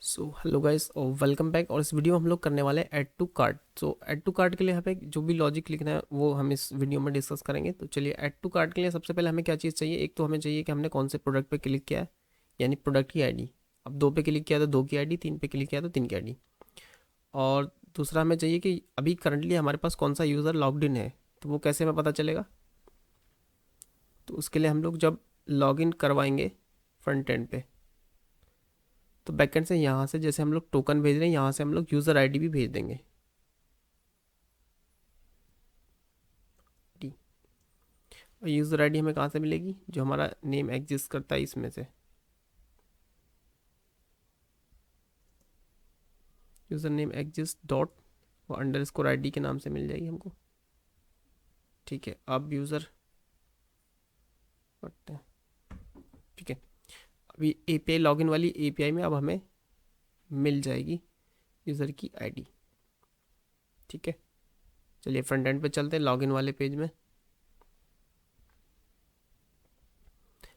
सो hello guys और welcome back. और इस वीडियो में हम लोग करने वाले हैं add to cart. So add to cart के लिए यहाँ पे जो भी लॉजिक लिखना है वो हम इस वीडियो में डिस्कस करेंगे। तो चलिए, ऐड टू कार्ट के लिए सबसे पहले हमें क्या चीज़ चाहिए। एक तो हमें चाहिए कि हमने कौन से प्रोडक्ट पे क्लिक किया है, यानी प्रोडक्ट की आईडी। अब दो पे क्लिक किया तो दो की आईडी, तीन पे क्लिक किया तो तीन की आईडी। और दूसरा हमें चाहिए कि अभी करंटली हमारे पास कौन सा यूज़र लॉग्ड इन है, तो वो कैसे हमें पता चलेगा। तो उसके लिए हम लोग जब लॉग इन करवाएंगे फ्रंट एंड पे, तो बैकएंड से यहाँ से जैसे हम लोग टोकन भेज रहे हैं, यहाँ से हम लोग यूज़र आईडी भी भेज देंगे। और यूज़र आईडी हमें कहाँ से मिलेगी, जो हमारा नेम एग्जिस्ट करता है इसमें से। यूज़र नेम एग्जिस्ट डॉट वो अंडर स्कोर आई डी के नाम से मिल जाएगी हमको। ठीक है, अब यूज़र पढ़ते हैं। ठीक है, अभी एपीआई लॉगिन वाली एपीआई में अब हमें मिल जाएगी यूज़र की आईडी। ठीक है, चलिए फ्रंट एंड पे चलते हैं लॉगिन वाले पेज में।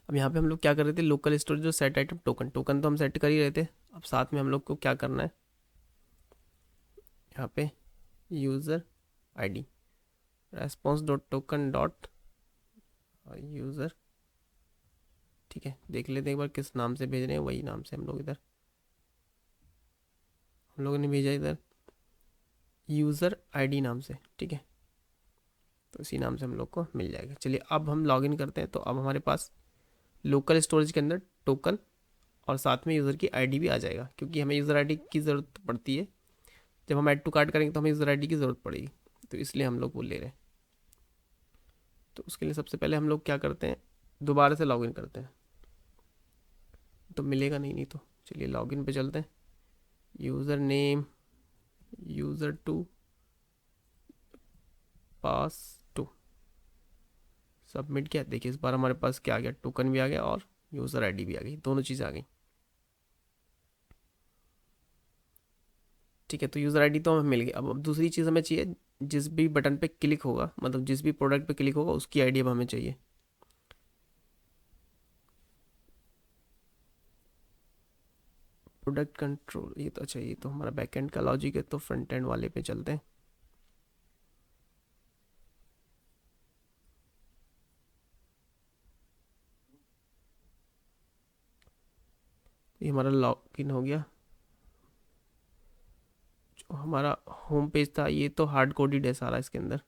अब यहाँ पे हम लोग क्या कर रहे थे, लोकल स्टोरेज जो सेट आइटम टोकन टोकन तो हम सेट कर ही रहे थे। अब साथ में हम लोग को क्या करना है, यहाँ पे user ID response dot token dot user. ठीक है, देख लेते हैं एक बार किस नाम से भेज रहे हैं। वही नाम से हम लोग इधर हम लोगों ने भेजा इधर यूज़र आईडी नाम से। ठीक है, तो इसी नाम से हम लोग को मिल जाएगा। चलिए अब हम लॉगिन करते हैं। तो अब हमारे पास लोकल स्टोरेज के अंदर टोकन और साथ में यूज़र की आईडी भी आ जाएगा, क्योंकि हमें यूज़र आईडी की ज़रूरत पड़ती है। जब हम ऐड टू कार्ट करेंगे तो हमें यूज़र आईडी की ज़रूरत पड़ेगी, तो इसलिए हम लोग वो ले रहे हैं। तो उसके लिए सबसे पहले हम लोग क्या करते हैं, दोबारा से लॉगिन करते हैं। तो मिलेगा नहीं तो चलिए लॉगिन पे चलते हैं। User name user two pass two submit किया। देखिए इस बार हमारे पास क्या आ गया, टोकन भी आ गया और यूज़र आईडी भी आ गई, दोनों चीज़ें आ गई। ठीक है, तो यूज़र आईडी तो हमें मिल गई। अब दूसरी चीज़ हमें चाहिए, जिस भी बटन पे क्लिक होगा, मतलब जिस भी प्रोडक्ट पे क्लिक होगा उसकी आईडी अब हमें चाहिए। प्रोडक्ट कंट्रोल, ये तो अच्छा, ये तो हमारा बैकएंड का लॉजिक है, तो फ्रंट एंड वाले पे चलते हैं। ये हमारा लॉगिन हो गया। जो हमारा होम पेज था ये तो हार्ड कोडेड है सारा इसके अंदर।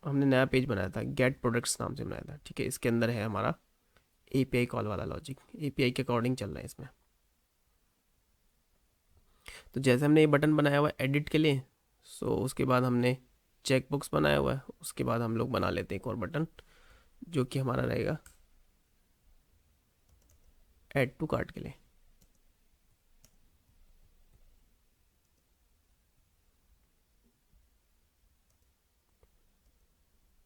हमने नया पेज बनाया था, गेट प्रोडक्ट्स नाम से बनाया था। ठीक है, इसके अंदर है हमारा एपीआई कॉल वाला लॉजिक, एपीआई के अकॉर्डिंग चल रहा है इसमें। तो जैसे हमने ये बटन बनाया हुआ है एडिट के लिए, सो उसके बाद हमने चेकबॉक्स बनाया हुआ है। उसके बाद हम लोग बना लेते हैं एक और बटन, जो कि हमारा रहेगा ऐड टू कार्ट के लिए।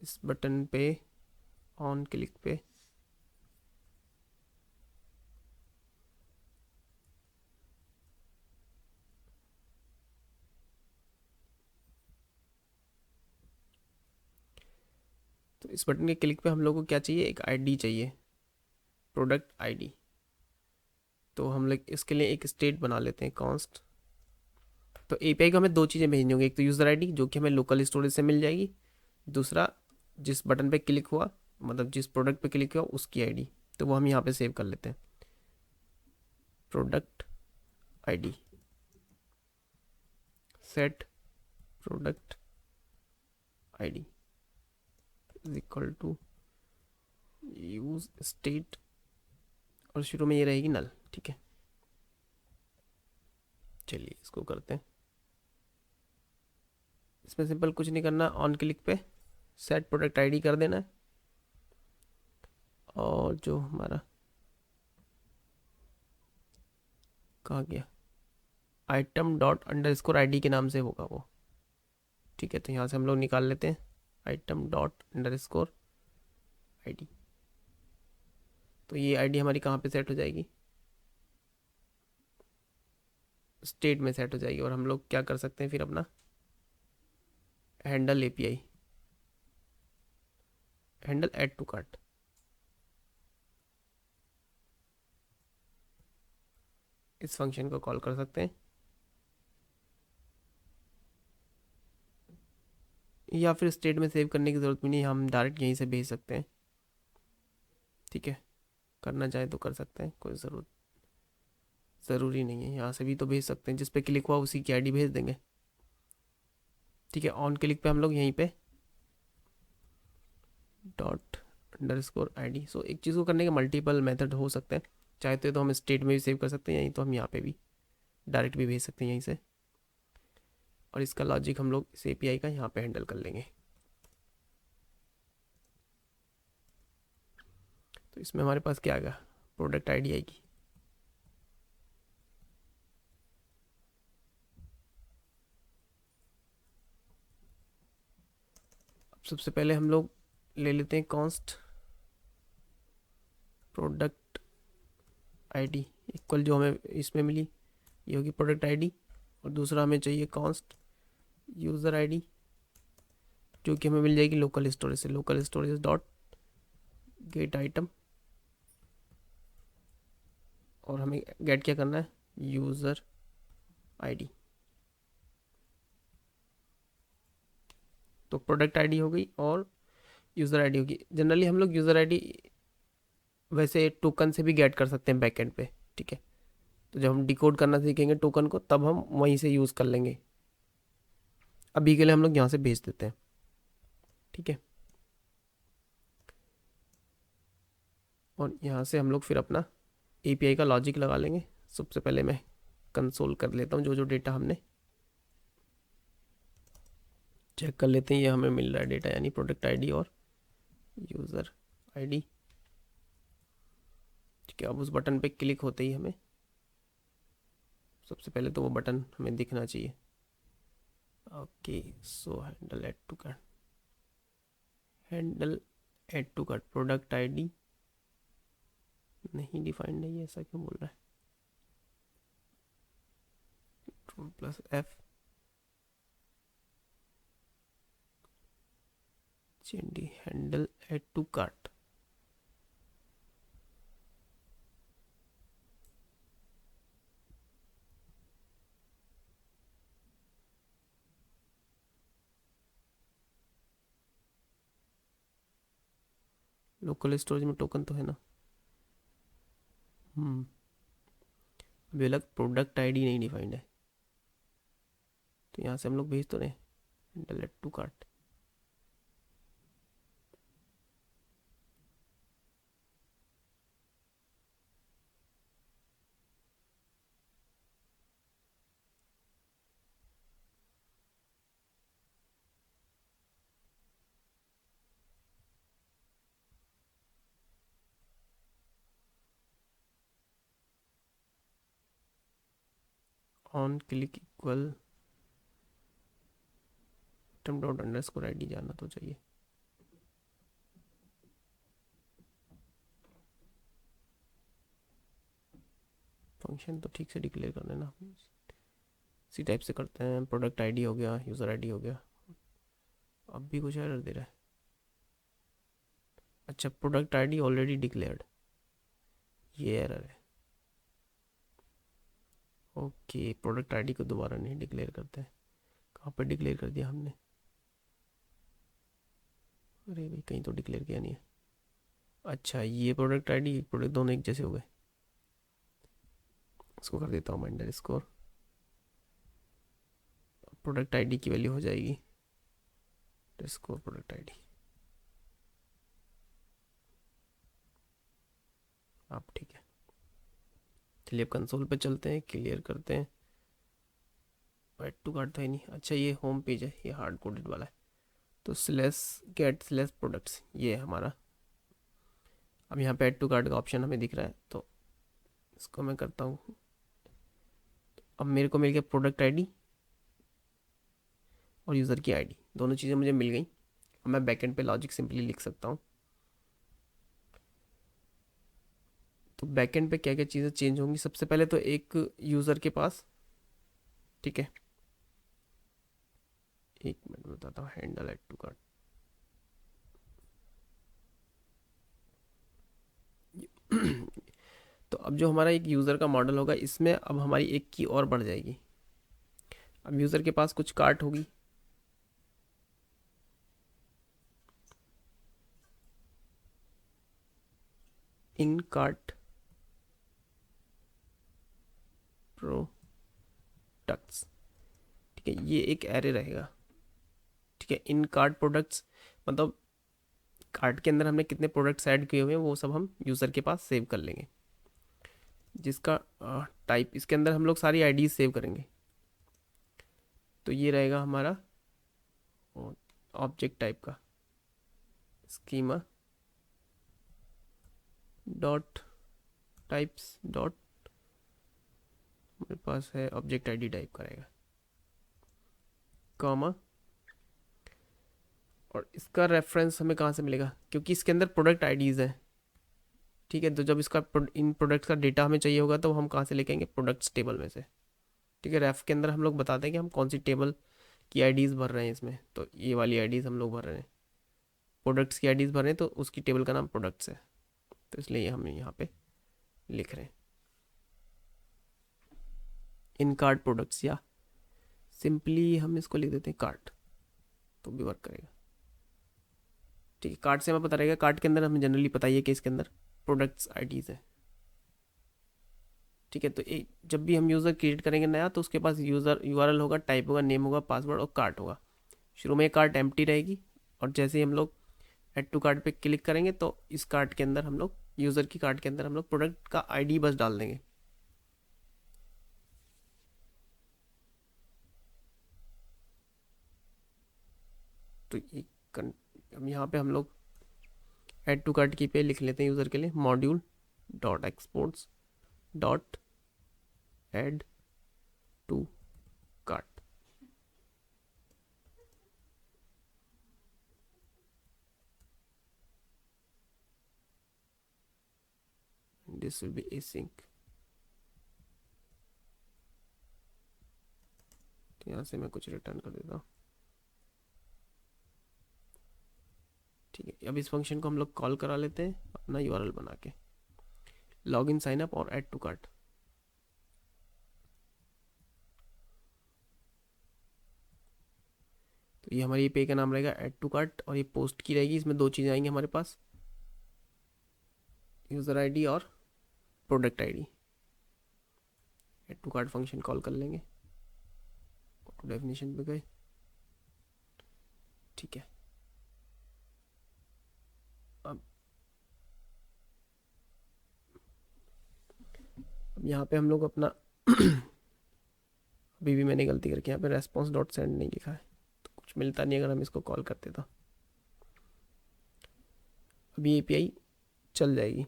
इस बटन पे ऑन क्लिक पे तो इस बटन के क्लिक पे हम लोग को क्या चाहिए, एक आईडी चाहिए, प्रोडक्ट आईडी। तो हम लोग इसके लिए एक स्टेट बना लेते हैं, कॉन्स्ट। तो एपीआई को हमें दो चीज़ें भेजनी होंगी, एक तो यूज़र आईडी जो कि हमें लोकल स्टोरेज से मिल जाएगी, दूसरा जिस बटन पे क्लिक हुआ, मतलब जिस प्रोडक्ट पे क्लिक हुआ उसकी आईडी। तो वो हम यहाँ पे सेव कर लेते हैं, product ID set product ID is equal to use state, और शुरू में ये रहेगी नल। ठीक है, चलिए इसको करते हैं। इसमें सिंपल कुछ नहीं करना, ऑन क्लिक पे सेट प्रोडक्ट आईडी कर देना है। और जो हमारा कहाँ गया, item dot under score I D के नाम से होगा वो। ठीक है, तो यहाँ से हम लोग निकाल लेते हैं item dot under score I D. तो ये आईडी हमारी कहाँ पे सेट हो जाएगी, स्टेट में सेट हो जाएगी। और हम लोग क्या कर सकते हैं फिर, अपना handle API, handle add to cart. इस फंक्शन को कॉल कर सकते हैं, या फिर स्टेट में सेव करने की ज़रूरत भी नहीं, हम डायरेक्ट यहीं से भेज सकते हैं। ठीक है, करना चाहे तो कर सकते हैं, कोई ज़रूरी नहीं है। यहाँ से भी तो भेज सकते हैं, जिस पे क्लिक हुआ उसी की आईडी भेज देंगे। ठीक है, ऑन क्लिक पे हम लोग यहीं पे ._id। सो एक चीज़ को करने के मल्टीपल मेथड हो सकते हैं, चाहते तो हम स्टेट में भी सेव कर सकते हैं, यहीं तो हम यहाँ पे भी डायरेक्ट भी भेज सकते हैं यहीं से। और इसका लॉजिक हम लोग इस एपीआई का यहाँ पे हैंडल कर लेंगे। तो इसमें हमारे पास क्या आएगा, प्रोडक्ट आईडी आएगी। अब सबसे पहले हम लोग ले लेते हैं कॉन्स्ट प्रोडक्ट आईडी इक्वल, जो हमें इसमें मिली ये होगी प्रोडक्ट आईडी, और दूसरा हमें चाहिए कॉन्स्ट यूज़र आईडी, जो कि हमें मिल जाएगी लोकल स्टोरेज से, local storage dot gate item. और हमें गेट क्या करना है, यूज़र आईडी। तो प्रोडक्ट आईडी हो गई और यूज़र आईडी होगी। जनरली हम लोग यूज़र आईडी वैसे टोकन से भी गेट कर सकते हैं बैकएंड पे। ठीक है, तो जब हम डिकोड करना सीखेंगे टोकन को, तब हम वहीं से यूज़ कर लेंगे। अभी के लिए हम लोग यहाँ से भेज देते हैं। ठीक है, और यहाँ से हम लोग फिर अपना एपीआई का लॉजिक लगा लेंगे। सबसे पहले मैं कंसोल कर लेता हूँ, जो डेटा हमने चेक कर लेते हैं, ये हमें मिल रहा है डेटा, यानी प्रोडक्ट आईडी और यूज़र आईडी। ठीक है, अब उस बटन पे क्लिक होते ही हमें सबसे पहले तो वो बटन हमें दिखना चाहिए। Okay, so handle add to cart product ID नहीं डिफाइंड है, ये ऐसा क्यों बोल रहा है। Ctrl+F चेंडी handle add to cart. Local storage में टोकन तो है ना। अभी अलग प्रोडक्ट आईडी नहीं डिफाइंड है, तो यहाँ से हम लोग भेज तो रहे handle add to cart. On click equal ._id जाना तो चाहिए। फंक्शन तो ठीक से डिक्लेयर कर लेना, इसी टाइप से करते हैं। प्रोडक्ट आईडी हो गया, यूज़र आईडी हो गया। अब भी कुछ एरर दे रहा है। अच्छा, प्रोडक्ट आईडी ऑलरेडी डिक्लेयर्ड, ये एरर है। ओके, प्रोडक्ट आईडी को दोबारा नहीं डिक्लेयर करते हैं। कहाँ पर डिक्लेयर कर दिया हमने, अरे भाई कहीं तो डिक्लेयर किया नहीं है। अच्छा, ये प्रोडक्ट आईडी प्रोडक्ट दोनों एक जैसे हो गए। इसको कर देता हूँ अंडर स्कोर, प्रोडक्ट आईडी की वैल्यू हो जाएगी स्कोर प्रोडक्ट आईडी। आप ठीक है, चलिए अब कंसोल पे चलते हैं, क्लियर करते हैं। एड टू कार्ट था ही नहीं। अच्छा, ये होम पेज है, ये हार्ड कोडेड वाला है। तो /get/products ये है हमारा। अब यहाँ पे एड टू कार्ट का ऑप्शन हमें दिख रहा है, तो इसको मैं करता हूँ। अब मेरे को मिल गया प्रोडक्ट आईडी और यूज़र की आईडी, दोनों चीज़ें मुझे मिल गई। अब मैं बैकएंड पे लॉजिक सिंपली लिख सकता हूँ। तो बैकएंड पे क्या क्या चीज़ें चेंज होंगी, सबसे पहले तो एक यूज़र के पास, ठीक है, एक मिनट में बताता हूँ, हैंडल एड टू कार्ट। तो अब जो हमारा एक यूज़र का मॉडल होगा, इसमें अब हमारी एक की और बढ़ जाएगी। अब यूज़र के पास कुछ कार्ट होगी, इन कार्ट प्रोडक्ट्स, ठीक है, ये एक एरे रहेगा। ठीक है, इन कार्ट प्रोडक्ट्स मतलब कार्ट के अंदर हमने कितने प्रोडक्ट्स ऐड किए हुए हैं वो सब हम यूज़र के पास सेव कर लेंगे। जिसका टाइप, इसके अंदर हम लोग सारी आईडीज सेव करेंगे। तो ये रहेगा हमारा ऑब्जेक्ट टाइप का स्कीमा डॉट टाइप्स डॉट, मेरे पास है ऑब्जेक्ट आईडी टाइप का रहेगा, कॉमा, और इसका रेफरेंस हमें कहाँ से मिलेगा, क्योंकि इसके अंदर प्रोडक्ट आईडीज़ हैं। ठीक है, तो जब इसका इन प्रोडक्ट्स का डेटा हमें चाहिए होगा तो हम कहाँ से लेके आएंगे, प्रोडक्ट्स टेबल में से। ठीक है, रेफ के अंदर हम लोग बताते हैं कि हम कौन सी टेबल की आईडीज़ भर रहे हैं इसमें, तो ये वाली आईडीज़ हम लोग भर रहे हैं, प्रोडक्ट्स की आईडीज़ भर रहे हैं, तो उसकी टेबल का नाम प्रोडक्ट्स है, तो इसलिए हम यहाँ पे लिख रहे हैं इन कार्ट प्रोडक्ट्स, या सिंपली हम इसको लिख देते हैं कार्ट, तो भी वर्क करेगा। ठीक है, कार्ट से हमें पता रहेगा, कार्ट के अंदर हमें जनरली पता ही है कि इसके अंदर प्रोडक्ट्स आईडीज़ है। ठीक है, तो एक जब भी हम यूज़र क्रिएट करेंगे नया, तो उसके पास यूज़र यूआरएल होगा, टाइप होगा, नेम होगा, पासवर्ड और कार्ट होगा। शुरू में कार्ट एम्प्टी रहेगी, और जैसे ही हम लोग ऐड टू कार्ट पे क्लिक करेंगे तो इस कार्ट के अंदर हम लोग, यूज़र की कार्ट के अंदर हम लोग प्रोडक्ट का आईडी बस डाल देंगे। तो ये अब यहाँ पे हम लोग ऐड टू कार्ट की पे लिख लेते हैं यूज़र के लिए, module dot exports dot add to cart. This will be async। तो यहाँ से मैं कुछ रिटर्न कर देता हूँ। ठीक है, अब इस फंक्शन को हम लोग कॉल करा लेते हैं अपना यूआरएल बना के, लॉग इन, साइन अप और ऐड टू कार्ट। तो ये हमारी पे का नाम रहेगा ऐड टू कार्ट, और ये पोस्ट की रहेगी। इसमें दो चीज़ें आएंगी हमारे पास, यूज़र आईडी और product ID. Add to cart function call कर लेंगे, डेफिनेशन पे गए। ठीक है, अब यहाँ पे हम लोग अपना अभी भी मैंने गलती करके यहाँ पे रेस्पॉन्स डॉट सेंड नहीं लिखा है, तो कुछ मिलता नहीं अगर हम इसको कॉल करते तो। अभी एपीआई चल जाएगी,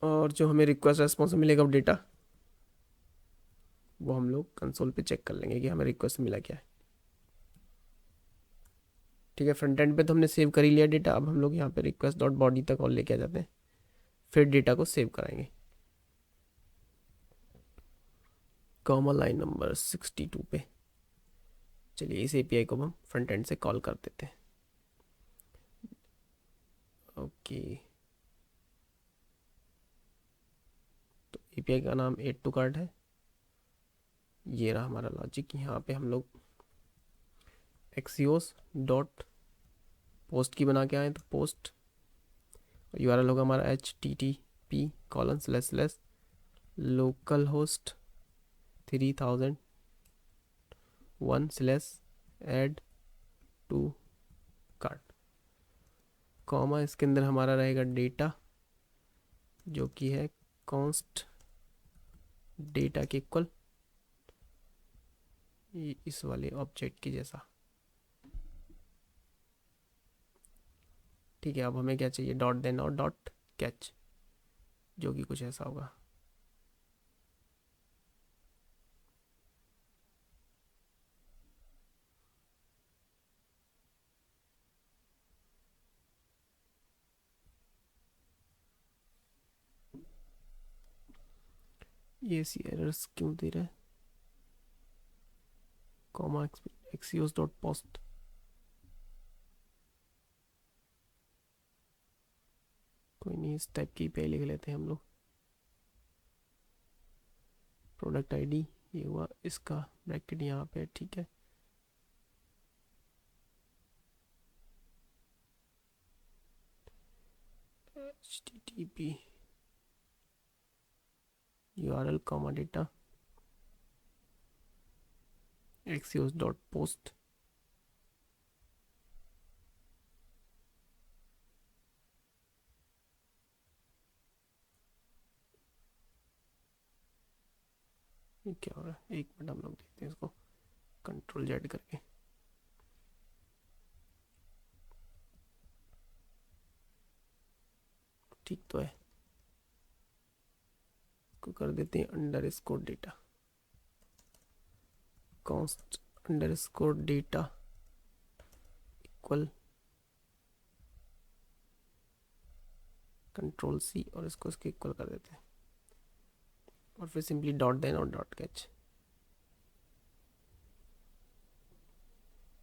और जो हमें रिक्वेस्ट रेस्पॉन्स मिलेगा डेटा, वो हम लोग कंसोल पे चेक कर लेंगे कि हमें रिक्वेस्ट मिला क्या है। ठीक है, फ्रंट एंड पे तो हमने सेव कर ही लिया डेटा, अब हम लोग यहाँ पे रिक्वेस्ट डॉट बॉडी तक और लेके आ जाते हैं, फिर डेटा को सेव कराएंगे। कॉमन लाइन नंबर 62 पे चलिए इस एपीआई को हम फ्रंट एंड से कॉल कर देते हैं। ओके, तो एपीआई का नाम ऐड टू कार्ट है। ये रहा हमारा लॉजिक, यहाँ पे हम लोग एक्सियोस डॉट पोस्ट की बना के आए, तो पोस्ट यूआरएल होगा हमारा http:// लोकल होस्ट 3001/ऐड टू कार्ट, कॉमा, इसके अंदर हमारा रहेगा डेटा जो कि है कॉन्स्ट डेटा के इक्वल, इस वाले ऑब्जेक्ट की जैसा। ठीक है, अब हमें क्या चाहिए, डॉट देन और डॉट कैच, जो कि कुछ ऐसा होगा। ये सी एरर्स क्यों दे रहा है, कॉमा एक्सियोस डॉट पोस्ट, कोई इस टाइप की पे लिख लेते हैं हम लोग। प्रोडक्ट आईडी ये हुआ, इसका ब्रैकेट यहाँ पे, ठीक है। http url comma data axios.post ये क्या हो रहा है, एक मिनट हम लोग देखते हैं इसको कंट्रोल जेड करके। ठीक तो है, इसको कर देते हैं underscore data, const underscore data equal control C, और इसको इसके इक्वल कर देते हैं, और फिर सिंपली डॉट देन और डॉट कैच।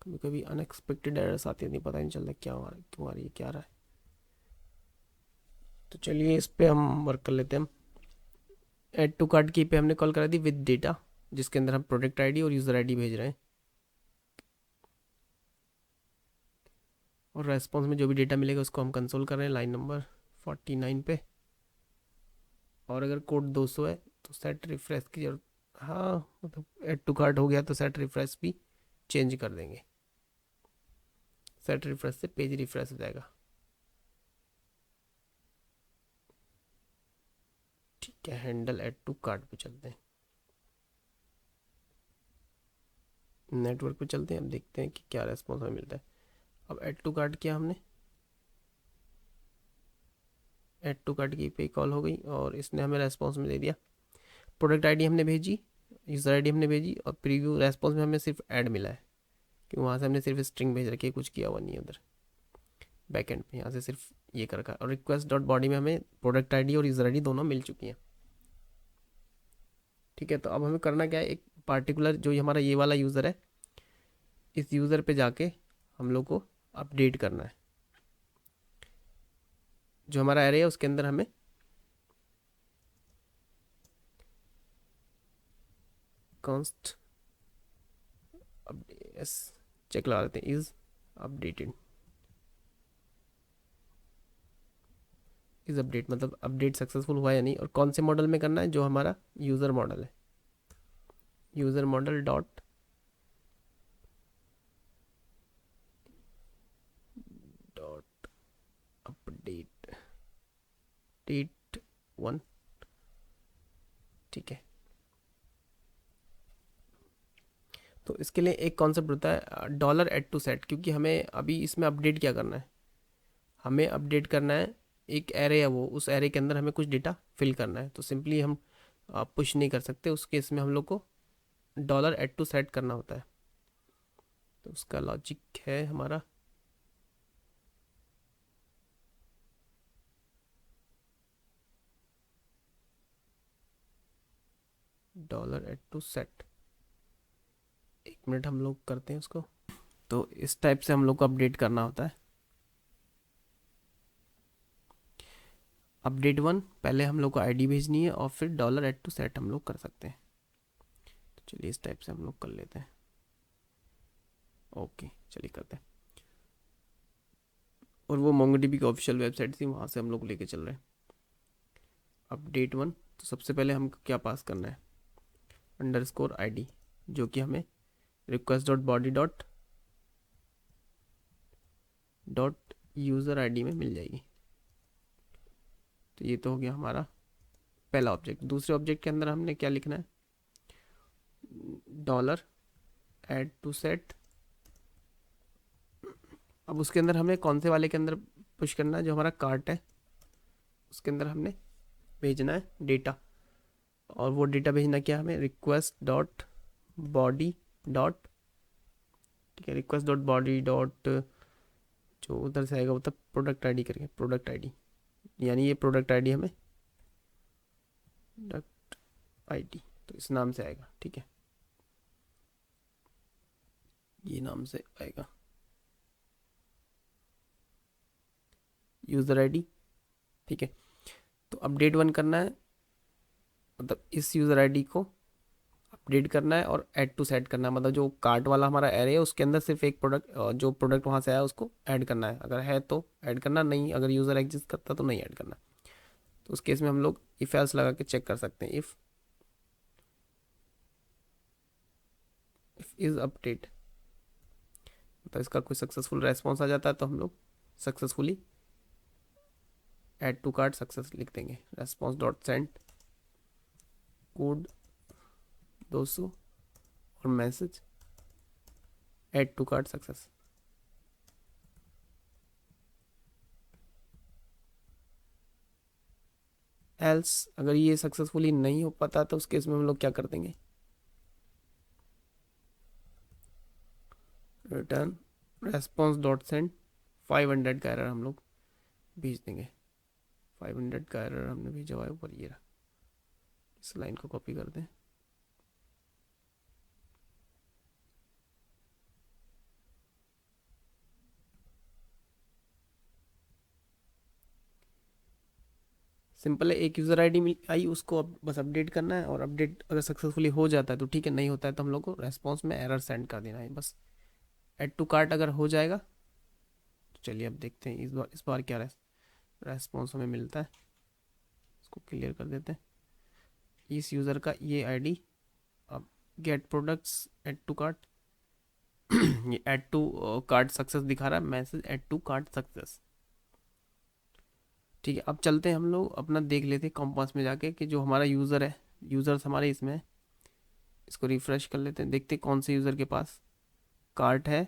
कभी कभी अनएक्सपेक्टेड एरर्स आती है, नहीं पता नहीं चलता क्या हो रहा है, क्यों आ रही है, क्या आ रहा है। तो चलिए इस पे हम वर्क कर लेते हैं। ऐड टू कार्ट की पे हमने कॉल करा दी विद डेटा, जिसके अंदर हम प्रोडक्ट आईडी और यूज़र आईडी भेज रहे हैं, और रेस्पॉन्स में जो भी डेटा मिलेगा उसको हम कंसोल कर रहे हैं लाइन नंबर 49 पे। और अगर कोड 200 है तो सेट रिफ्रेश की जरूरत, हाँ मतलब ऐड टू कार्ट हो गया तो सेट रिफ्रेश भी चेंज कर देंगे, सेट रिफ्रेश से पेज रिफ्रेश हो जाएगा। ठीक है, हैंडल ऐड टू कार्ट पे चलते हैं, नेटवर्क पे चलते हैं, अब देखते हैं कि क्या रेस्पॉन्स हमें मिलता है। अब ऐड टू कार्ट किया हमने, ऐड टू कार्ट की पे कॉल हो गई और इसने हमें रेस्पॉन्स में दे दिया, प्रोडक्ट आईडी हमने भेजी, यूज़र आईडी हमने भेजी, और प्रीव्यू रेस्पॉन्स में हमें सिर्फ ऐड मिला है, क्योंकि वहाँ से हमने सिर्फ स्ट्रिंग भेज रखी है, कुछ किया हुआ नहीं है उधर बैकएंड पे, यहाँ से सिर्फ ये कर रखा है। और रिक्वेस्ट डॉट बॉडी में हमें प्रोडक्ट आईडी और यूज़र आईडी दोनों मिल चुकी हैं। ठीक है, तो अब हमें करना क्या है, एक पार्टिकुलर जो हमारा ये वाला यूज़र है, इस यूज़र पे जाके हम लोग को अपडेट करना है। जो हमारा एरे है उसके अंदर हमें कॉन्स्ट चेक लगा देते हैं, इज अपडेटेड, इज अपडेट मतलब अपडेट सक्सेसफुल हुआ या नहीं, और कौन से मॉडल में करना है, जो हमारा यूज़र मॉडल है, user model dot dot update date 1। ठीक है, तो इसके लिए एक कॉन्सेप्ट होता है डॉलर एड टू सेट, क्योंकि हमें अभी इसमें अपडेट क्या करना है, हमें अपडेट करना है एक एरे है, वो उस एरे के अंदर हमें कुछ डेटा फिल करना है, तो सिंपली हम पुश नहीं कर सकते, उस केस में हम लोग को डॉलर एड टू सेट करना होता है। तो उसका लॉजिक है हमारा डॉलर एड टू सेट, एक मिनट हम लोग करते हैं उसको। तो इस टाइप से हम लोग को अपडेट करना होता है। अपडेट 1 पहले हम लोग को आईडी भेजनी है और फिर डॉलर एड टू सेट हम लोग कर सकते हैं। तो चलिए इस टाइप से हम लोग कर लेते हैं। ओके चलिए करते हैं। और वो मोंगोडीबी की ऑफिशियल वेबसाइट थी, वहाँ से हम लोग लेके चल रहे हैं। अपडेट 1, तो सबसे पहले हमको क्या पास करना है, अंडरस्कोर आईडी, जो कि हमें request dot body dot user ID में मिल जाएगी। तो ये तो हो गया हमारा पहला ऑब्जेक्ट। दूसरे ऑब्जेक्ट के अंदर हमने क्या लिखना है, डॉलर एड टू सेट। अब उसके अंदर हमें कौन से वाले के अंदर पुश करना है, जो हमारा कार्ट है उसके अंदर हमने भेजना है डेटा, और वो डेटा भेजना क्या हमें, रिक्वेस्ट डॉट बॉडी डॉट, ठीक है, रिक्वेस्ट डॉट बॉडी डॉट, जो उधर से आएगा मतलब प्रोडक्ट आईडी करके, प्रोडक्ट आईडी, यानी ये प्रोडक्ट आईडी हमें प्रोडक्ट आईडी तो इस नाम से आएगा। ठीक है, ये नाम से आएगा यूज़र आईडी। ठीक है, तो अपडेट 1 करना है, मतलब इस यूज़र आईडी को अपडेट करना है और ऐड टू सेट करना है, मतलब जो कार्ट वाला हमारा एरे है उसके अंदर सिर्फ एक प्रोडक्ट, जो प्रोडक्ट वहाँ से आया उसको ऐड करना है, अगर है तो ऐड करना, नहीं अगर यूज़र एग्जिस्ट करता तो नहीं ऐड करना। तो उस केस में हम लोग इफ एल्स लगा के चेक कर सकते हैं। इफ इज अपडेट, तो इसका कोई सक्सेसफुल रेस्पॉन्स आ जाता है तो हम लोग successfully add to cart success लिख देंगे। रेस्पॉन्स डॉट सेंड कोड 200 और message add to cart success. Else अगर ये सक्सेसफुली नहीं हो पाता तो उस केस में हम लोग क्या कर देंगे, रिटर्न रेस्पॉन्स डॉट सेंड 500 का एरर हम लोग भेज देंगे। 500 का एरर हमने भेजा हुआ है ऊपर, ये रहा, इस लाइन को कॉपी कर दें। सिंपल है, एक यूज़र आईडी आई, उसको अब बस अपडेट करना है, और अपडेट अगर सक्सेसफुली हो जाता है तो ठीक है, नहीं होता है तो हम लोग को रेस्पॉन्स में एरर सेंड कर देना है बस। ऐड टू कार्ट अगर हो जाएगा तो चलिए अब देखते हैं इस बार क्या रेस्पॉन्स हमें मिलता है। इसको क्लियर कर देते हैं। इस यूज़र का ये आईडी, अब get products add to cart ये ऐड टू कार्ट सक्सेस दिखा रहा है, message add to cart success. ठीक है, अब चलते हैं हम लोग अपना देख लेते हैं कॉम्पास में जाके कि जो हमारा यूज़र है, यूज़र्स हमारे इसमें, इसको रिफ़्रेश कर लेते हैं, देखते हैं कौन से यूज़र के पास कार्ट है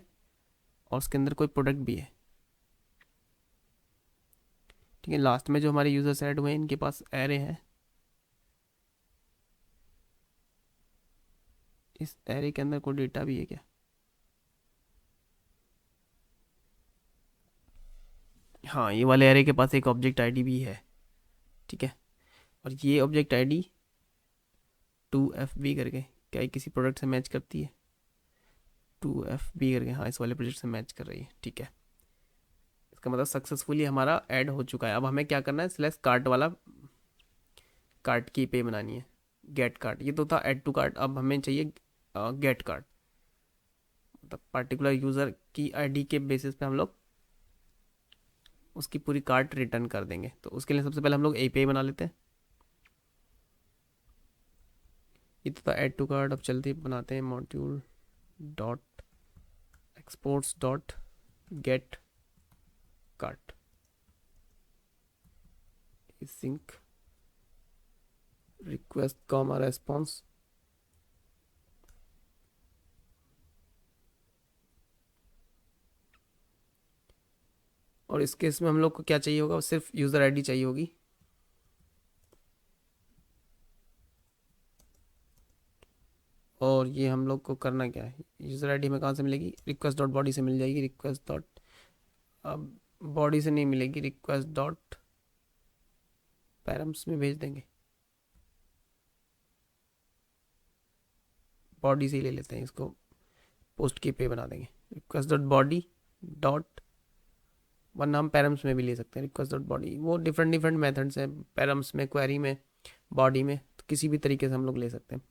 और उसके अंदर कोई प्रोडक्ट भी है। ठीक है, लास्ट में जो हमारे यूज़र्स ऐड हुए हैं इनके पास एरे है। इस एरे के अंदर कोई डेटा भी है क्या? हाँ, ये वाले एरे के पास एक ऑब्जेक्ट आईडी भी है। ठीक है, और ये ऑब्जेक्ट आईडी 2FB करके, क्या ये किसी प्रोडक्ट से मैच करती है? 2FB करके, हाँ इस वाले प्रोजेक्ट से मैच कर रही है। ठीक है, इसका मतलब सक्सेसफुली हमारा ऐड हो चुका है। अब हमें क्या करना है, सिलेक्ट कार्ट वाला, कार्ट की पे बनानी है, गेट कार्ट। ये तो था ऐड टू कार्ट, अब हमें चाहिए गेट कार्ट, मतलब पर्टिकुलर यूज़र की आईडी के बेसिस पे हम लोग उसकी पूरी कार्ट रिटर्न कर देंगे। तो उसके लिए सबसे पहले हम लोग एपीआई बना लेते हैं। ये तो था ऐड टू कार्ट, अब चलते बनाते हैं module dot exports dot get cart sync request comma response. और इस केस में हम लोग को क्या चाहिए होगा, सिर्फ यूज़र आईडी चाहिए होगी। और ये हम लोग को करना क्या है, यूज़र आईडी हमें कहाँ से मिलेगी, रिक्वेस्ट डॉट बॉडी से मिल जाएगी। रिक्वेस्ट डॉट, अब बॉडी से नहीं मिलेगी, रिक्वेस्ट डॉट पैरम्स में भेज देंगे, बॉडी से ही ले लेते हैं इसको, पोस्ट की पे बना देंगे। रिक्वेस्ट डॉट बॉडी डॉट, वरना हम पैरम्स में भी ले सकते हैं रिक्वेस्ट डॉट बॉडी, वो डिफरेंट डिफरेंट मेथड्स हैं, पैरम्स में, क्वेरी में, बॉडी में, तो किसी भी तरीके से हम लोग ले सकते हैं।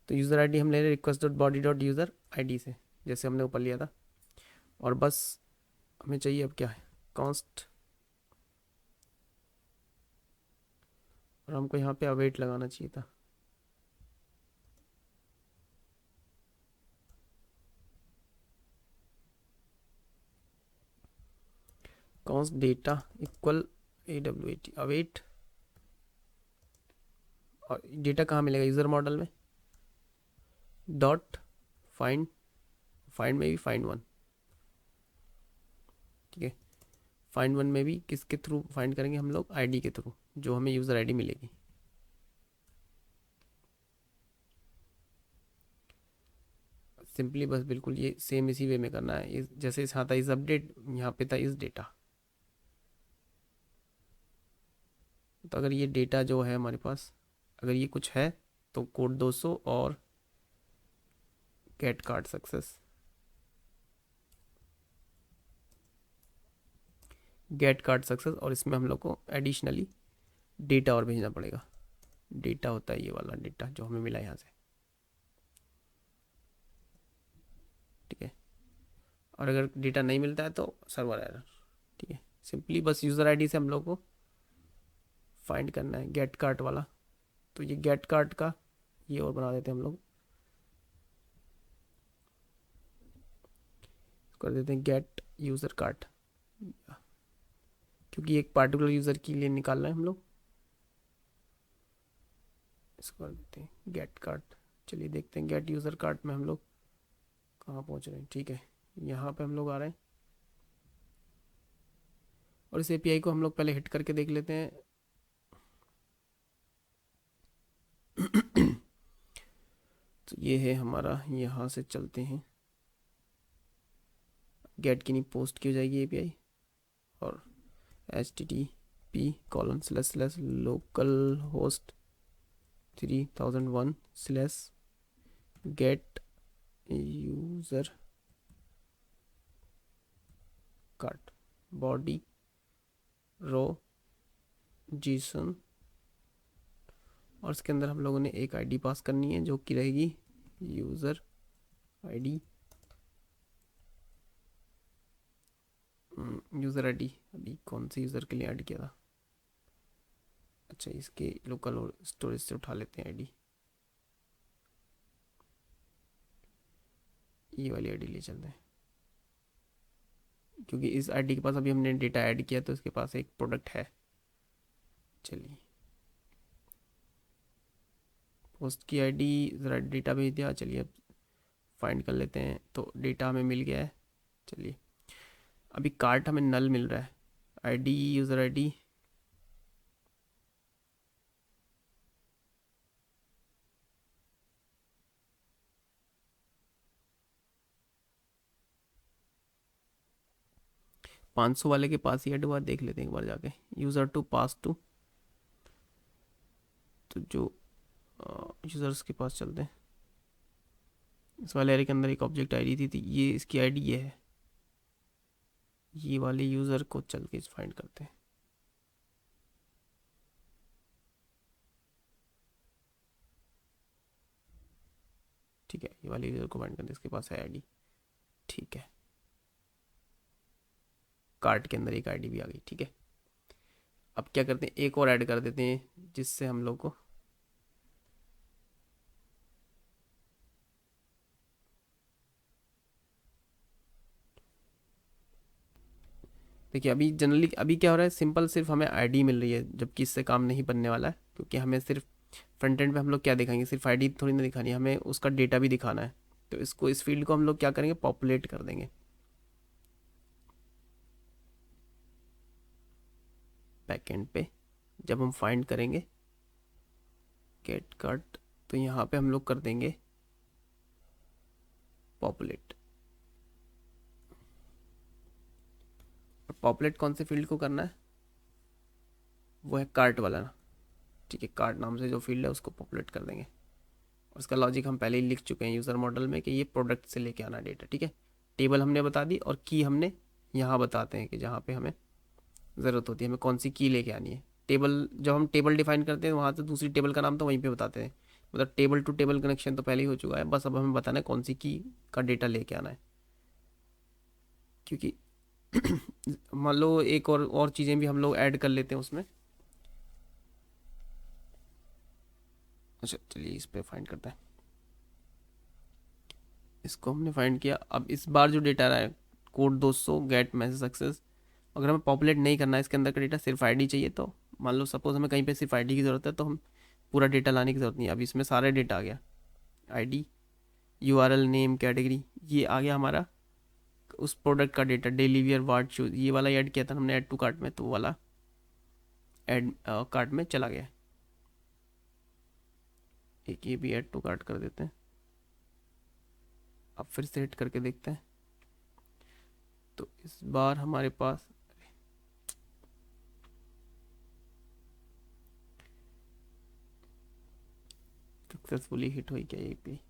तो यूज़र आईडी हम ले रहे हैं request dot body dot user ID से, जैसे हमने ऊपर लिया था। और बस हमें चाहिए अब क्या है, कॉन्स्ट, और हमको यहाँ पे अवेट लगाना चाहिए था। Const data equal AWAT await, और डेटा कहाँ मिलेगा, यूज़र मॉडल में, डॉट फाइंड, फाइंड में भी फाइंड वन। ठीक है, फाइंड वन में भी किसके थ्रू फाइंड करेंगे हम लोग, आईडी के थ्रू, जो हमें यूज़र आईडी मिलेगी। सिंपली बस बिल्कुल ये सेम इसी वे में करना है, जैसे इस हाँ था इस अपडेट, यहाँ पे था इस डेटा। तो अगर ये डेटा जो है हमारे पास, अगर ये कुछ है तो कोड 200 और get card success, get card success, और इसमें हम लोग को एडिशनली डेटा और भेजना पड़ेगा। डेटा होता है ये वाला डेटा जो हमें मिला यहाँ से, ठीक है। और अगर डेटा नहीं मिलता है तो सर्वर एरर, ठीक है। सिंपली बस यूज़र आईडी से हम लोग को फाइंड करना है गेट कार्ट वाला। तो ये गेट कार्ट का ये और बना देते हैं हम लोग, कर देते हैं गेट यूज़र कार्ट, क्योंकि एक पार्टिकुलर यूज़र के लिए निकालना है हम लोग। इसको कर देते हैं गेट कार्ट। चलिए देखते हैं गेट यूज़र कार्ट में हम लोग कहाँ पहुँच रहे हैं, ठीक है। यहाँ पे हम लोग आ रहे हैं और इस एपीआई को हम लोग पहले हिट करके देख लेते हैं। तो ये है हमारा, यहाँ से चलते हैं, गेट की नहीं पोस्ट की हो जाएगी एपीआई, और http://localhost 3001/get user cart body रो जीसन, और इसके अंदर हम लोगों ने एक आईडी पास करनी है जो कि रहेगी यूज़र आईडी। यूज़र आईडी अभी कौन से यूज़र के लिए ऐड किया था, अच्छा इसके लोकल स्टोरेज से उठा लेते हैं आईडी, ये वाली आईडी ले चलते हैं, क्योंकि इस आईडी के पास अभी हमने डेटा ऐड किया तो इसके पास एक प्रोडक्ट है। चलिए पोस्ट की आईडी, ज़रा डेटा भेज दिया। चलिए अब फाइंड कर लेते हैं, तो डेटा हमें मिल गया है। चलिए अभी कार्ट हमें नल मिल रहा है, आईडी यूज़र आईडी, पाँच सौ वाले के पास ही ऐड हुआ, देख लेते हैं एक बार जाके। यूज़र टू पास टू, तो जो यूज़र्स के पास चलते हैं। इस वाले एरे के अंदर एक ऑब्जेक्ट आईडी थी, ये इसकी आईडी ये है, ये वाले यूज़र को चल के फाइंड करते हैं। ठीक है, ये वाले यूज़र को फाइंड करते हैं, इसके पास है आईडी, ठीक है। कार्ट के अंदर एक आईडी भी आ गई, ठीक है। अब क्या करते हैं, एक और ऐड कर देते हैं जिससे हम लोग को देखिए अभी जनरली अभी क्या हो रहा है, सिंपल सिर्फ हमें आईडी मिल रही है, जबकि इससे काम नहीं बनने वाला है, क्योंकि हमें सिर्फ फ्रंट एंड पे हम लोग क्या दिखाएंगे, सिर्फ आईडी थोड़ी ना दिखानी है, हमें उसका डेटा भी दिखाना है। तो इसको, इस फील्ड को हम लोग क्या करेंगे, पॉपुलेट कर देंगे बैकएंड पे। जब हम फाइंड करेंगे गेट कट, तो यहाँ पे हम लोग कर देंगे पॉपुलेट। और पॉपुलेट कौन से फील्ड को करना है, वो है कार्ट वाला ना, ठीक है। कार्ट नाम से जो फील्ड है उसको पॉपुलेट कर देंगे। और इसका लॉजिक हम पहले ही लिख चुके हैं यूज़र मॉडल में कि ये प्रोडक्ट से लेके आना डेटा, ठीक है। टेबल हमने बता दी, और की हमने यहाँ बताते हैं कि जहाँ पे हमें ज़रूरत होती है, हमें कौन सी की लेके आनी है। टेबल, जब हम टेबल डिफाइन करते हैं वहाँ से दूसरी टेबल का नाम तो वहीं पे बताते हैं, मतलब टेबल टू टेबल कनेक्शन तो पहले ही हो चुका है, बस अब हमें बताना है कौन सी की का डेटा लेके आना है। क्योंकि मान लो एक और चीज़ें भी हम लोग ऐड कर लेते हैं उसमें। अच्छा चलिए इस पे फाइंड करते हैं, इसको हमने फाइंड किया। अब इस बार जो डेटा रहा है कोड 200 गेट मैसेज सक्सेस, अगर हमें पॉपुलेट नहीं करना है इसके अंदर का डेटा, सिर्फ आईडी चाहिए, तो मान लो सपोज हमें कहीं पे सिर्फ आईडी की ज़रूरत है, तो हम पूरा डेटा लाने की ज़रूरत नहीं है। अब इसमें सारा डेटा आ गया, आईडी, यूआरएल, नेम, कैटेगरी, ये आ गया हमारा उस प्रोडक्ट का data. Daily wear, ward, shoes, ये वाला ऐड किया था हमने ऐड टू कार्ट में, तो वो वाला ऐड कार्ट में चला गया। एक ये भी ऐड टू कार्ट कर देते हैं। अब फिर से हिट करके देखते हैं, तो इस बार हमारे पास सक्सेसफुली हिट हुई क्या ये भी।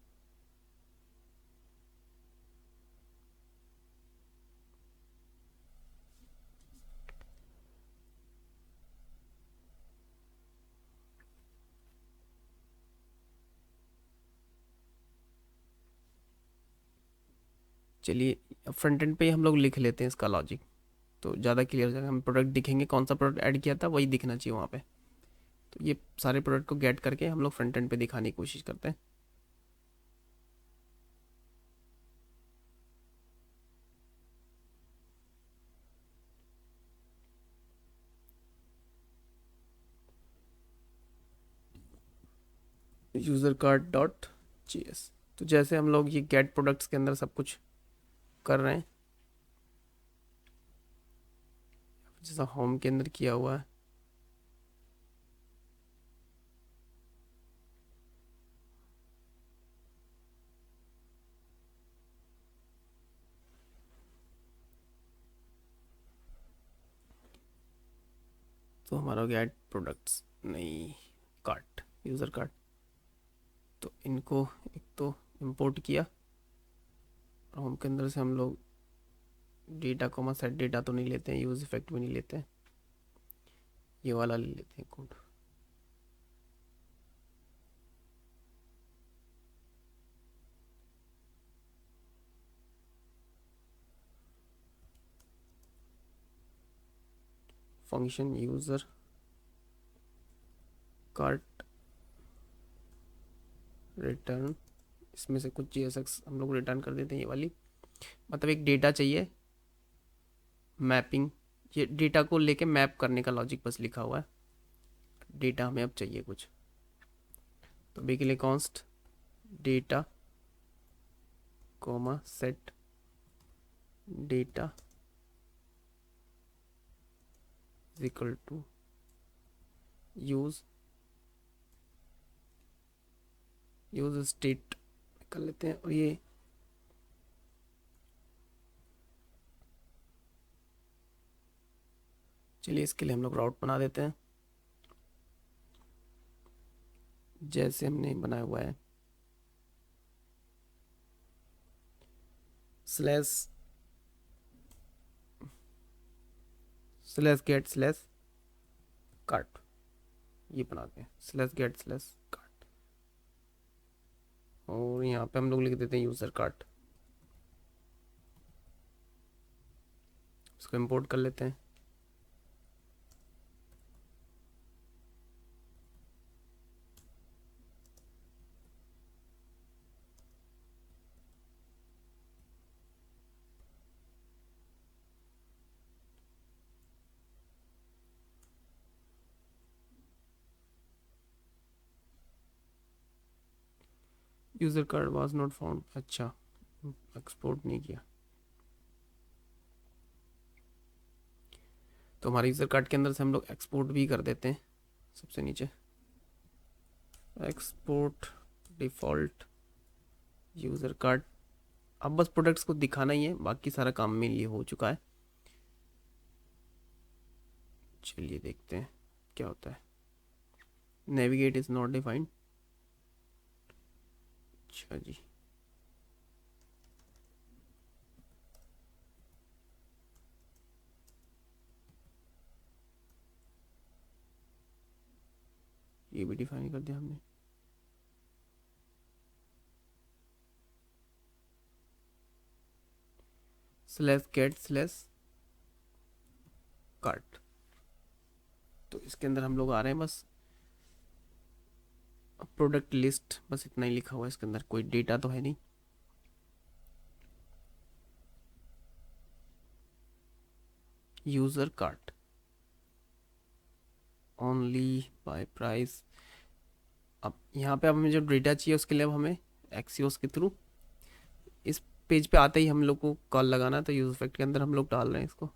चलिए फ्रंट एंड पे ही हम लोग लिख लेते हैं इसका लॉजिक, तो ज़्यादा क्लियर हो जाएगा। हम प्रोडक्ट दिखेंगे, कौन सा प्रोडक्ट ऐड किया था वही दिखना चाहिए वहाँ पे। तो ये सारे प्रोडक्ट को गेट करके हम लोग फ्रंट एंड पे दिखाने की कोशिश करते हैं। User card dot GS. तो जैसे हम लोग ये गेट प्रोडक्ट्स के अंदर सब कुछ कर रहे हैं, जैसा होम के अंदर किया हुआ है, तो हमारा गेट प्रोडक्ट्स नहीं, कार्ट, यूज़र कार्ट। तो इनको एक तो इंपोर्ट किया, और होम के अंदर से हम लोग डेटा कोमा सेट डेटा तो नहीं लेते हैं, यूज़ इफेक्ट भी नहीं लेते हैं, ये वाला ले लेते हैं code. Function user cart return, इसमें से कुछ JSX हम लोग रिटर्न कर देते हैं, ये वाली। मतलब एक डेटा चाहिए, मैपिंग, ये डेटा को लेके मैप करने का लॉजिक बस लिखा हुआ है। डेटा हमें अब चाहिए कुछ, तो बी के लिए const data comma set data is equal to use state कर लेते हैं। और ये चलिए इसके लिए हम लोग राउट बना देते हैं, जैसे हमने बनाया हुआ है, स्लैश गेट स्लैश कार्ट, ये बनाते हैं स्लैश गेट स्लैश कार्ट। और यहाँ पे हम लोग लिख देते हैं यूज़र कार्ट, इसको इंपोर्ट कर लेते हैं। User card was not found, अच्छा एक्सपोर्ट नहीं किया। तो हमारे यूज़र कार्ड के अंदर से हम लोग एक्सपोर्ट भी कर देते हैं, सबसे नीचे एक्सपोर्ट डिफ़ॉल्ट यूज़र कार्ड। अब बस प्रोडक्ट्स को दिखाना ही है, बाकी सारा काम मेरे लिए हो चुका है। चलिए देखते हैं क्या होता है। नेविगेट इज़ नॉट डिफाइंड, अच्छा जी। ये भी डिफाइन कर दिया हमने। स्लैश गेट स्लैश कार्ट, तो इसके अंदर हम लोग आ रहे हैं, बस प्रोडक्ट लिस्ट, बस इतना ही लिखा हुआ है इसके अंदर, कोई डेटा तो है नहीं। User cart only by price. अब यहाँ पे अब हमें जो डेटा चाहिए उसके लिए अब हमें एक्सियोस के थ्रू इस पेज पे आते ही हम लोग को कॉल लगाना है, तो यूज इफेक्ट के अंदर हम लोग डाल रहे हैं इसको।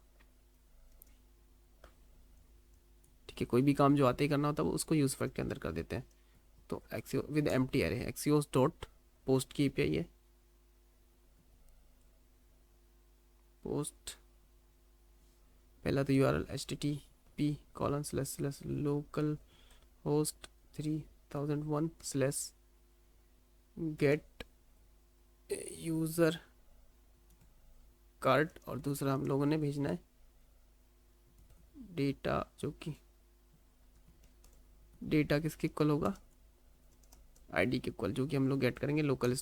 ठीक है, कोई भी काम जो आते ही करना होता है वो उसको यूज इफेक्ट के अंदर कर देते हैं। तो Axios with empty array, Axios dot post की API है, पोस्ट पहला तो URL http://localhost 3001/get user card, और दूसरा हम लोगों ने भेजना है डेटा, जो कि डेटा किसके इक्वल होगा, ID के इक्वल, जो कि हम लोग गेट करेंगे लोकल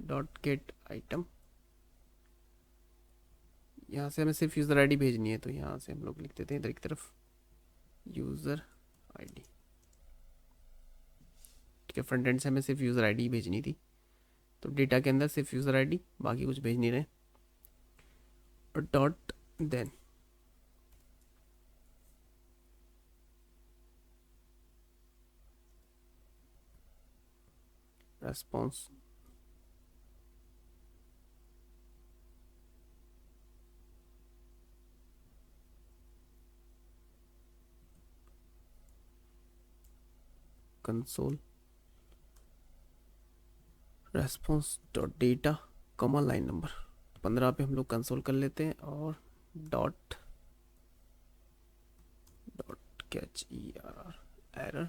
डॉट गेट आइटम, यहाँ से हमें सिर्फ यूज़र आईडी भेजनी है, तो यहाँ से हम लोग लिख देते हैं इधर की तरफ यूज़र आईडी। ठीक है, फ्रंट एंड से हमें सिर्फ यूज़र आईडी भेजनी थी, तो डेटा के अंदर सिर्फ यूज़र आईडी, बाकी कुछ भेज नहीं रहे। और dot then response console response dot data comma line number 15 पे हम लोग कंसोल कर लेते हैं, और डॉट डॉट कैच एरर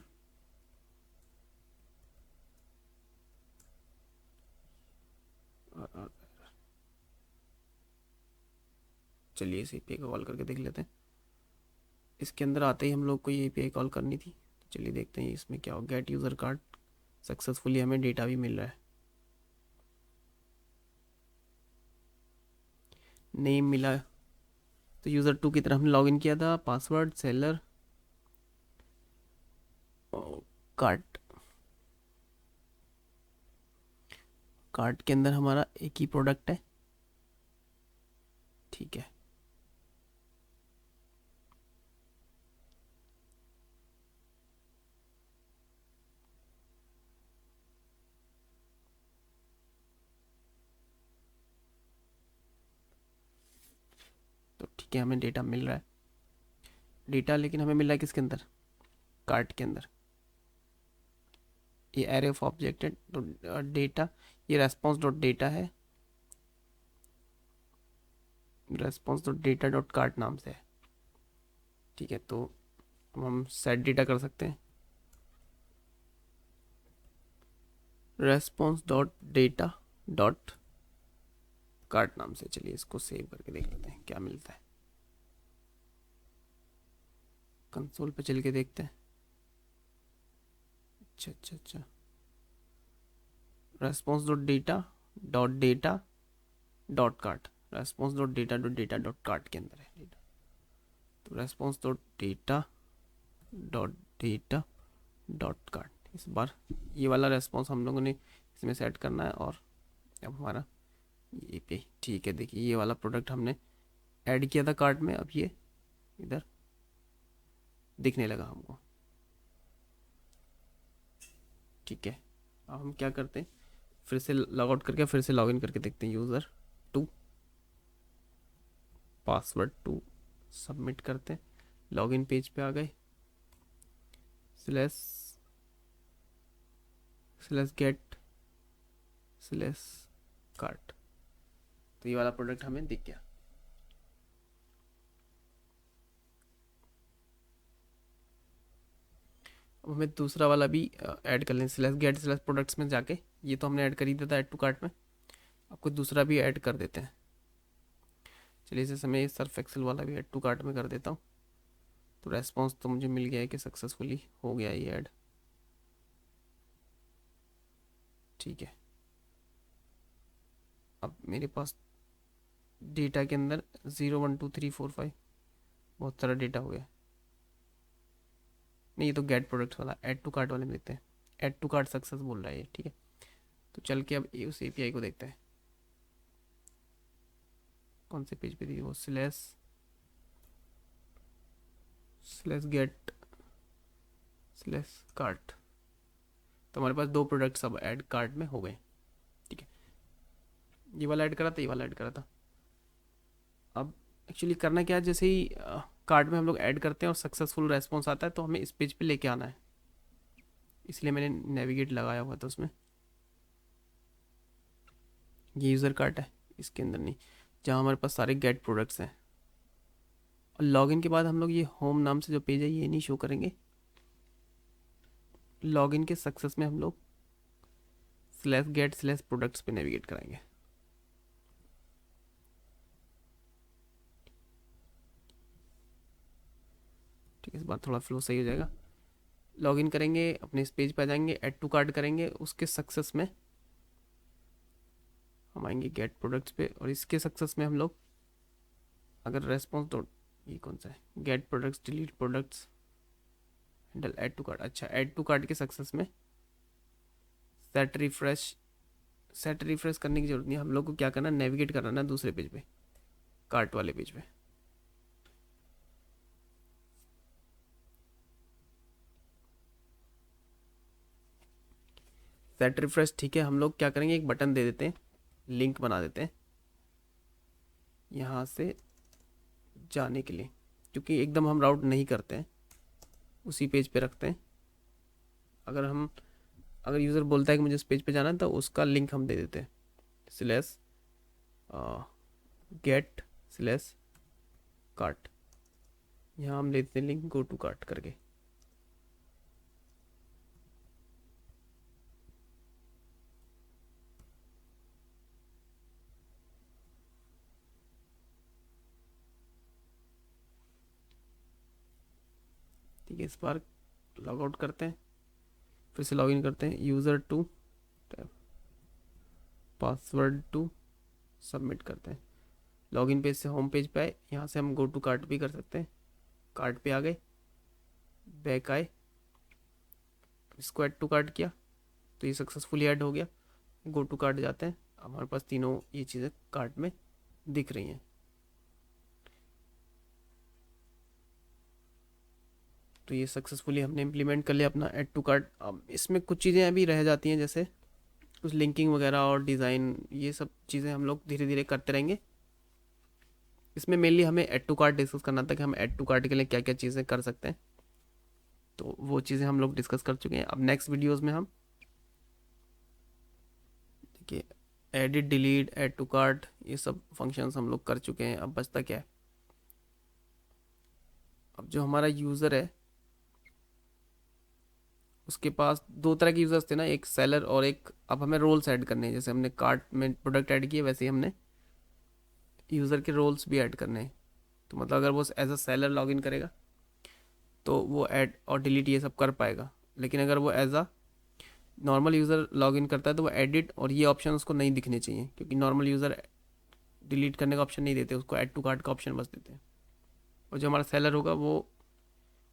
चलिए इस एपीआई को कॉल करके देख लेते हैं। इसके अंदर आते ही हम लोग को ये एपीआई कॉल करनी थी, तो चलिए देखते हैं इसमें क्या हो। गेट यूज़र कार्ड सक्सेसफुली, हमें डेटा भी मिल रहा है, नेम मिला। तो यूज़र 2 की तरफ हमने लॉगिन किया था, पासवर्ड सेलर कार्ट, कार्ट के अंदर हमारा एक ही प्रोडक्ट है। ठीक है, तो ठीक है, हमें डेटा मिल रहा है। डेटा लेकिन हमें मिल रहा है किसके अंदर, कार्ट के अंदर। ये एरे ऑफ ऑब्जेक्ट है, तो डेटा ये रेस्पॉन्स डॉट डेटा है, response dot data dot cart नाम से है। ठीक है, तो हम सेट डेटा कर सकते हैं, response dot data dot cart नाम से। चलिए इसको सेव करके देख लेते हैं क्या मिलता है, कंसोल पे चल के देखते हैं। अच्छा अच्छा अच्छा, response dot data dot cart, response dot data dot cart के अंदर है डेटा। तो response dot data dot cart, इस बार ये वाला रेस्पॉन्स हम लोगों ने इसमें सेट करना है। और अब हमारा ये पे ठीक है, देखिए ये वाला प्रोडक्ट हमने ऐड किया था कार्ट में, अब ये इधर दिखने लगा हमको। ठीक है, अब हम क्या करते हैं, फिर से लॉग आउट करके फिर से लॉगिन करके देखते हैं। यूज़र 2 पासवर्ड 2 सबमिट करते हैं, लॉगिन पेज पे आ गए, slash slash gate slash cart, तो ये वाला प्रोडक्ट हमें दिख गया। अब हमें दूसरा वाला भी ऐड कर लें, स्लैश गेट स्लैश प्रोडक्ट्स में जाके। ये तो हमने ऐड कर ही दिया था ऐड टू कार्ट में, आपको दूसरा भी ऐड कर देते हैं। चलिए इसे समय सर्फ एक्सेल वाला भी ऐड टू कार्ट में कर देता हूँ। तो रेस्पॉन्स तो मुझे मिल गया है कि सक्सेसफुली हो गया ये ऐड। ठीक है, अब मेरे पास डेटा के अंदर 0 1 2 3 4 5 बहुत सारा डेटा हो गया। नहीं, ये तो गेट प्रोडक्ट वाला, ऐड टू कार्ट वाले में देखते हैं। ऐड टू कार्ट सक्सेस बोल रहा है ये। ठीक है, तो चल के अब उस एपीआई को देखते हैं, कौन से पेज पे थी वो, slash slash gate slash cart. तो हमारे पास 2 प्रोडक्ट्स अब ऐड कार्ट में हो गए। ठीक है, ये वाला ऐड करा था, ये वाला ऐड करा था। अब एक्चुअली करना क्या है, जैसे ही कार्ट में हम लोग ऐड करते हैं और सक्सेसफुल रेस्पॉन्स आता है, तो हमें इस पेज पे लेके आना है, इसलिए मैंने नेविगेट लगाया हुआ था उसमें। ये यूज़र कार्ट है, इसके अंदर नहीं, जहाँ हमारे पास सारे गेट प्रोडक्ट्स हैं। और लॉगिन के बाद हम लोग ये होम नाम से जो पेज है ये नहीं शो करेंगे, लॉगिन के सक्सेस में हम लोग स्लैश गेट स्लैश प्रोडक्ट्स पे नेविगेट कराएंगे। ठीक है, इस बार थोड़ा फ्लो सही हो जाएगा। लॉगिन करेंगे, अपने इस पेज पे आ जाएंगे, ऐड टू कार्ट करेंगे, उसके सक्सेस में हम आएंगे गेट प्रोडक्ट्स पे, और इसके सक्सेस में हम लोग अगर रेस्पॉन्स डॉट, ये कौन सा है, get products, delete products, handle add to cart. अच्छा, ऐड टू कार्ट के सक्सेस में सेट रिफ्रेश, सेट रिफ्रेश करने की जरूरत नहीं, हम लोग को क्या करना, नेविगेट करना है दूसरे पेज पे, कार्ट वाले पेज पे। सेट रिफ्रेश ठीक है, हम लोग क्या करेंगे, एक बटन दे देते हैं, लिंक बना देते हैं यहाँ से जाने के लिए, क्योंकि एकदम हम राउट नहीं करते हैं, उसी पेज पे रखते हैं। अगर यूज़र बोलता है कि मुझे इस पेज पे जाना है, तो उसका लिंक हम दे देते हैं, स्लैश गेट स्लैश कार्ट, यहाँ हम ले देते हैं लिंक गो टू कार्ट करके। ठीक है, इस बार लॉग आउट करते हैं, फिर से लॉगिन करते हैं, user two tab, password two, submit करते हैं। लॉगिन पेज से होम पेज पे आए, यहाँ से हम गो टू कार्ट भी कर सकते हैं, कार्ट पे आ गए, बैक आए, इसको ऐड टू कार्ट किया तो ये सक्सेसफुली ऐड हो गया। गो टू कार्ट जाते हैं, हमारे पास तीनों ये चीज़ें कार्ट में दिख रही हैं। तो ये सक्सेसफुली हमने इम्प्लीमेंट कर लिया अपना ऐड टू कार्ट। अब इसमें कुछ चीज़ें अभी रह जाती हैं, जैसे कुछ लिंकिंग वगैरह और डिज़ाइन, ये सब चीज़ें हम लोग धीरे धीरे करते रहेंगे। इसमें मेनली हमें ऐड टू कार्ट डिस्कस करना था कि हम ऐड टू कार्ट के लिए क्या क्या चीज़ें कर सकते हैं, तो वो चीज़ें हम लोग डिस्कस कर चुके हैं। अब नेक्स्ट वीडियोस में हम देखिए edit, delete, add to cart, ये सब फंक्शंस हम लोग कर चुके हैं। अब बचता क्या है, अब जो हमारा यूज़र है उसके पास दो तरह के यूज़र्स थे ना, एक सेलर और एक, अब हमें रोल्स ऐड करने हैं, जैसे हमने कार्ट में प्रोडक्ट ऐड किए वैसे ही हमने यूज़र के रोल्स भी ऐड करने हैं। तो मतलब अगर वो एज अ सेलर लॉगिन करेगा तो वो ऐड और डिलीट ये सब कर पाएगा, लेकिन अगर वो as a normal user login करता है तो वो एडिट और ये ऑप्शन उसको नहीं दिखने चाहिए, क्योंकि नॉर्मल यूज़र डिलीट करने का ऑप्शन नहीं देते, उसको ऐड टू कार्ट का ऑप्शन बस देते हैं। और जो हमारा सेलर होगा वो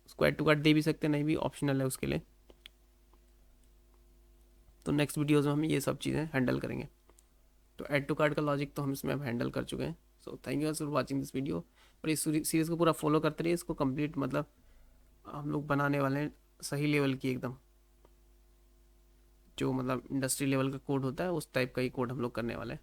उसको ऐड टू कार्ट दे भी सकते हैं, नहीं भी ऑप्शनल है उसके लिए। तो नेक्स्ट वीडियोज़ में हम ये सब चीज़ें हैंडल करेंगे। तो ऐड टू कार्ट का लॉजिक तो हम इसमें अब हैंडल कर चुके हैं। So thank you for watching this video, और इस सीरीज़ को पूरा फॉलो करते रहिए, इसको कंप्लीट मतलब हम लोग बनाने वाले हैं सही लेवल की एकदम, जो मतलब इंडस्ट्री लेवल का कोड होता है उस टाइप का ही कोड हम लोग करने वाले हैं।